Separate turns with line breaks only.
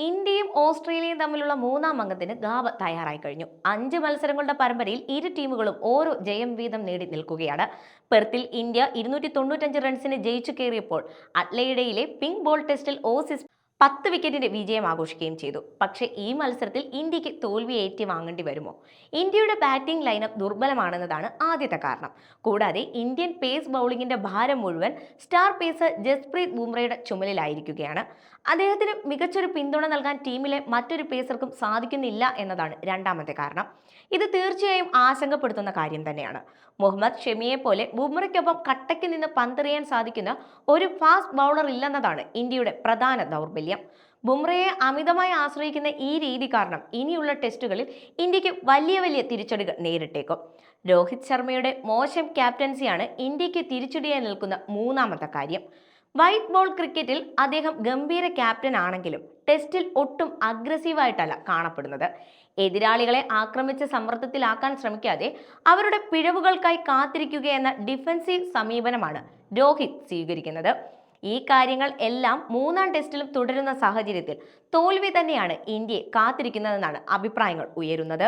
ഇന്ത്യയും ഓസ്ട്രേലിയയും തമ്മിലുള്ള മൂന്നാം അംഗത്തിന് ഗാബ തയ്യാറായി കഴിഞ്ഞു. 5 മത്സരങ്ങളുടെ പരമ്പരയിൽ ഇരു ടീമുകളും ഓരോ ജയം വീതം നേടി നിൽക്കുകയാണ്. പെർത്തിൽ ഇന്ത്യ 295 റൺസിന് ജയിച്ചു കയറിയപ്പോൾ അഡ്ലെയ്ഡയിലെ പിങ്ക് ബോൾ ടെസ്റ്റിൽ ഓസീസ് 10 വിക്കറ്റിന്റെ വിജയം ആഘോഷിക്കുകയും ചെയ്തു. പക്ഷേ ഈ മത്സരത്തിൽ ഇന്ത്യക്ക് തോൽവി ഏറ്റുവാങ്ങേണ്ടി വരുമോ? ഇന്ത്യയുടെ ബാറ്റിംഗ് ലൈനപ്പ് ദുർബലമാണെന്നതാണ് ആദ്യത്തെ കാരണം. കൂടാതെ ഇന്ത്യൻ പേസ് ബൗളിംഗിന്റെ ഭാരം മുഴുവൻ സ്റ്റാർ പേസർ ജസ്പ്രീത് ബുംറയുടെ ചുമലിലായിരിക്കുകയാണ്. അദ്ദേഹത്തിന് മികച്ചൊരു പിന്തുണ നൽകാൻ ടീമിലെ മറ്റൊരു പേസർക്കും സാധിക്കുന്നില്ല എന്നതാണ് രണ്ടാമത്തെ കാരണം. ഇത് തീർച്ചയായും ആശങ്കപ്പെടുത്തുന്ന കാര്യം തന്നെയാണ്. മുഹമ്മദ് ഷമിയെ പോലെ ബുംറയ്ക്കൊപ്പം കട്ടയ്ക്ക് നിന്ന് പന്തെറിയാൻ സാധിക്കുന്ന ഒരു ഫാസ്റ്റ് ബൗളർ ഇല്ലെന്നതാണ് ഇന്ത്യയുടെ പ്രധാന ദൗർബല്യം. ബുംറയെ അമിതമായി ആശ്രയിക്കുന്ന ഈ രീതി കാരണം ഇനിയുള്ള ടെസ്റ്റുകളിൽ ഇന്ത്യക്ക് വലിയ വലിയ തിരിച്ചടികൾ നേരിട്ടേക്കും. രോഹിത് ശർമ്മയുടെ മോശം ക്യാപ്റ്റൻസിയാണ് ഇന്ത്യക്ക് തിരിച്ചടിയായി നിൽക്കുന്ന മൂന്നാമത്തെ കാര്യം. വൈറ്റ് ബോൾ ക്രിക്കറ്റിൽ അദ്ദേഹം ഗംഭീര ക്യാപ്റ്റൻ ആണെങ്കിലും ടെസ്റ്റിൽ ഒട്ടും അഗ്രസീവായിട്ടല്ല കാണപ്പെടുന്നത്. എതിരാളികളെ ആക്രമിച്ച് സമ്മർദ്ദത്തിലാക്കാൻ ശ്രമിക്കാതെ അവരുടെ പിഴവുകൾക്കായി കാത്തിരിക്കുകയെന്ന ഡിഫൻസീവ് സമീപനമാണ് രോഹിത് സ്വീകരിക്കുന്നത്. ഈ കാര്യങ്ങൾ എല്ലാം മൂന്നാം ടെസ്റ്റിലും തുടരുന്ന സാഹചര്യത്തിൽ തോൽവി തന്നെയാണ് ഇന്ത്യയെ കാത്തിരിക്കുന്നതെന്നാണ് അഭിപ്രായങ്ങൾ ഉയരുന്നത്.